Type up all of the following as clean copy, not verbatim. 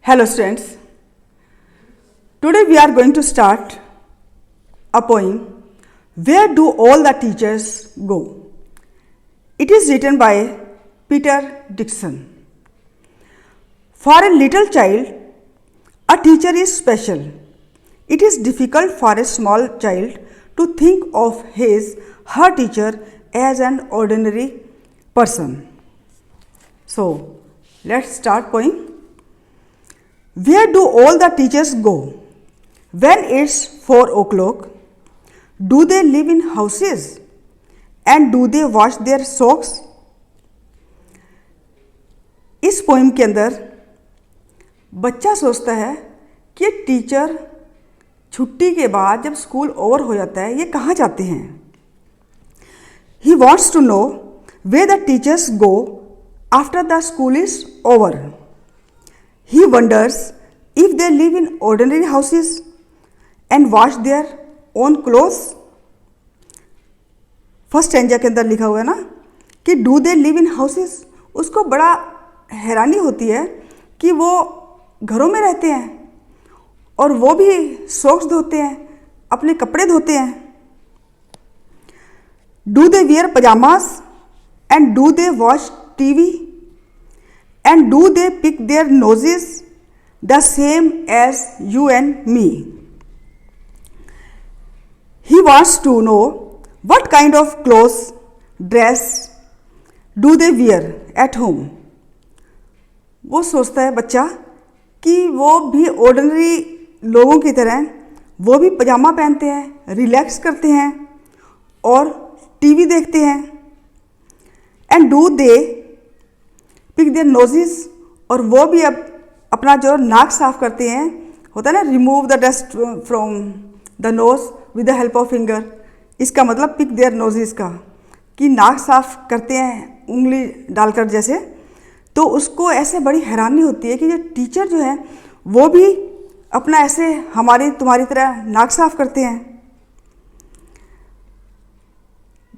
Hello students, today we are going to start a poem, Where Do All the Teachers Go? It is written by Peter Dixon. For a little child, a teacher is special. It is difficult for a small child to think of her teacher as an ordinary person. So, let's start poem. Where do all the teachers go when it's 4 o'clock? Do they live in houses? And do they wash their socks? इस poem के अंदर बच्चा सोचता है कि teacher छुट्टी के बाद जब स्कूल ओवर हो जाता है ये कहाँ जाते हैं. He wants to know where the teachers go after the school is over. He wonders if they live in ordinary houses and wash their own clothes. First stanza के अंदर लिखा हुआ है ना कि do they live in houses. उसको बड़ा हैरानी होती है कि वो घरों में रहते हैं और वो भी सॉक्स धोते हैं, अपने कपड़े धोते हैं. Do they wear pyjamas and do they watch TV and do they pick their noses the same as you and me? He wants to know what kind of clothes, dress do they wear at home. वो सोचता है बच्चा कि वो भी ordinary लोगों की तरह वो भी पजामा पहनते हैं, रिलैक्स करते हैं और टीवी देखते हैं. And do they pick their noses, और वो भी अब अपना जो नाक साफ करते हैं, होता है ना remove the dust from the nose with the help of finger. इसका मतलब पिक देयर नोजेस का कि नाक साफ करते हैं उंगली डालकर जैसे. तो उसको ऐसे बड़ी हैरानी होती है कि जो टीचर जो है वो भी अपना ऐसे हमारी तुम्हारी तरह नाक साफ करते हैं.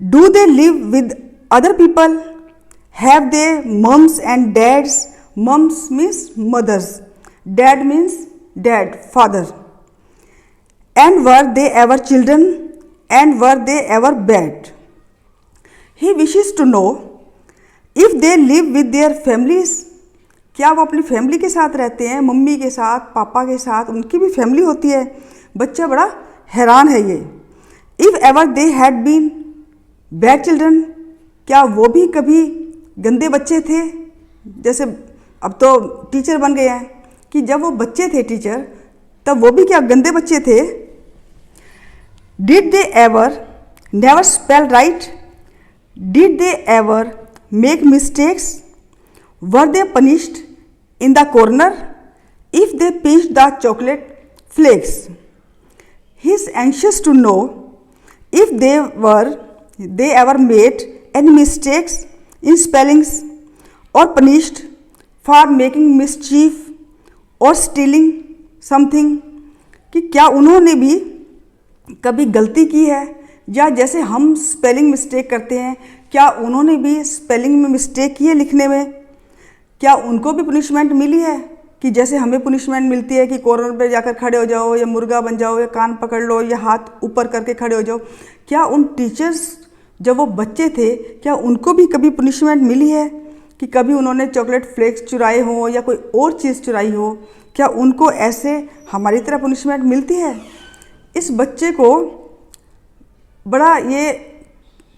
Do they live with other people? Have they mums and dads? Mums means mothers, dad means dad, father. And were they ever children? And were they ever bad? He wishes to know if they live with their families. क्या वो अपनी family के साथ रहते हैं, mummy के साथ, पापा के साथ, उनकी भी फैमिली होती है. बच्चा बड़ा हैरान है ये. If ever they had been bad children, क्या वो भी कभी गंदे बच्चे थे? जैसे अब तो टीचर बन गए हैं कि जब वो बच्चे थे टीचर तब वो भी क्या गंदे बच्चे थे? Did they ever never spell right? Did they ever make mistakes? Were they punished in the corner if they pinch the chocolate flakes? He is anxious to know if they ever made any mistakes in spellings or punished for making mischief or stealing something. कि क्या उन्होंने भी कभी गलती की है, या जैसे हम स्पेलिंग मिस्टेक करते हैं क्या उन्होंने भी स्पेलिंग में मिस्टेक की है लिखने में? क्या उनको भी पनिशमेंट मिली है कि जैसे हमें पनिशमेंट मिलती है कि कॉर्नर पे जाकर खड़े हो जाओ, या मुर्गा बन जाओ, या कान पकड़ लो, या हाथ ऊपर करके खड़े हो जाओ? क्या उन टीचर्स जब वो बच्चे थे क्या उनको भी कभी पनिशमेंट मिली है कि कभी उन्होंने चॉकलेट फ्लेक्स चुराए हो या कोई और चीज़ चुराई हो? क्या उनको ऐसे हमारी तरह पनिशमेंट मिलती है? इस बच्चे को बड़ा ये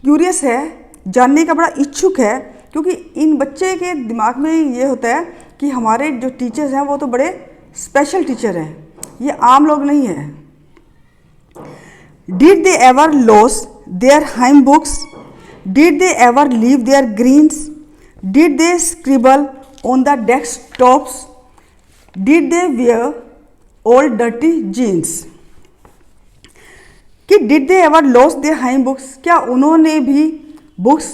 क्यूरियस है, जानने का बड़ा इच्छुक है, क्योंकि इन बच्चे के दिमाग में ये होता है कि हमारे जो टीचर्स हैं वो तो बड़े स्पेशल टीचर हैं, ये आम लोग नहीं हैं. Did they ever loss their hymn books? Did they ever leave their greens? Did they scribble on the desktops? Did they wear old dirty jeans? कि did they ever lose their hymn books? क्या उन्होंने भी books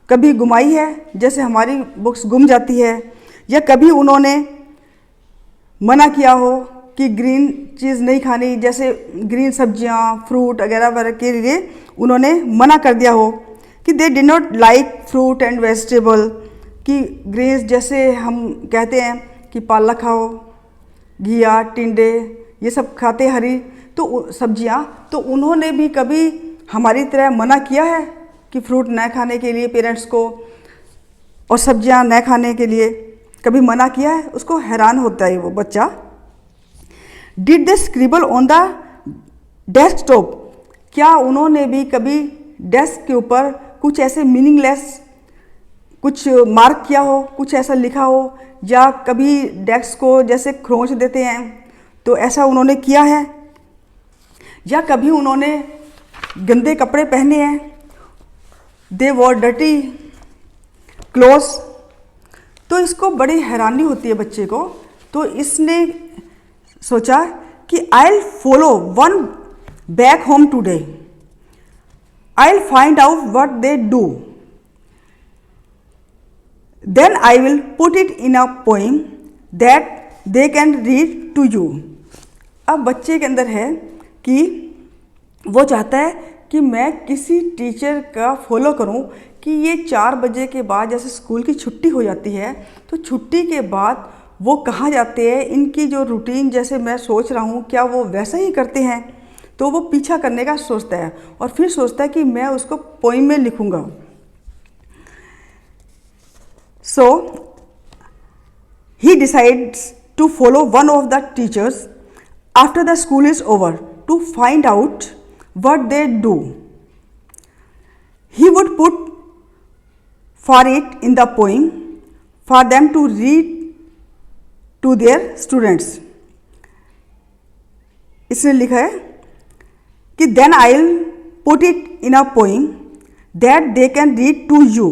कभी गुमाई है जैसे हमारी books गुम जाती है, या कभी उन्होंने मना किया हो कि ग्रीन चीज़ नहीं खानी, जैसे ग्रीन सब्जियां, फ्रूट वगैरह वगैरह के लिए उन्होंने मना कर दिया हो कि they did not like fruit and vegetable, कि ग्रेन्स जैसे हम कहते हैं कि पालक खाओ, घिया, टिंडे, ये सब खाते हरी तो सब्जियां, तो उन्होंने भी कभी हमारी तरह मना किया है कि फ्रूट न खाने के लिए पेरेंट्स को और सब्जियां न खाने के लिए कभी मना किया है? उसको हैरान होता है वो बच्चा। Did they scribble on the desktop, क्या उन्होंने भी कभी डेस्क के ऊपर कुछ ऐसे मीनिंगलेस कुछ मार्क किया हो, कुछ ऐसा लिखा हो, या कभी डेस्क को जैसे खरोंच देते हैं तो ऐसा उन्होंने किया है? या कभी उन्होंने गंदे कपड़े पहने हैं, दे वॉर डर्टी क्लोथ्स, तो इसको बड़ी हैरानी होती है बच्चे को। तो इसने सोचा कि I will follow one back home today, I will find out what they do, then I will put it in a poem that they can read to you. अब बच्चे के अंदर है कि वो चाहता है कि मैं किसी टीचर का फॉलो करूं कि ये 4 बजे के बाद जैसे स्कूल की छुट्टी हो जाती है तो छुट्टी के बाद वो कहाँ जाते हैं, इनकी जो रूटीन जैसे मैं सोच रहा हूँ क्या वो वैसा ही करते हैं। तो वो पीछा करने का सोचता है और फिर सोचता है कि मैं उसको पोइम में लिखूँगा। So he decides to follow one of the teachers after the school is over to find out what they do. He would put for it in the poem for them to read to their students. इसने लिखा है कि then I'll put it in a poem that they can read to you.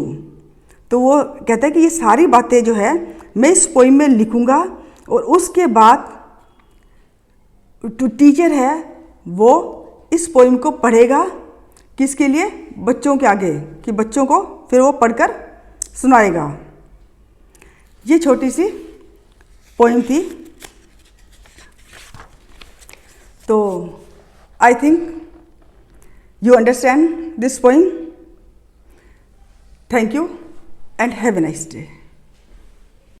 तो वो कहता है कि ये सारी बातें जो है मैं इस पोइम में लिखूंगा और उसके बाद जो टीचर है वो इस पोइम को पढ़ेगा किसके लिए, बच्चों के आगे, कि बच्चों को फिर वो पढ़कर सुनाएगा। ये छोटी सी पोइम थी। तो I think you understand this poem. Thank you and have a nice day.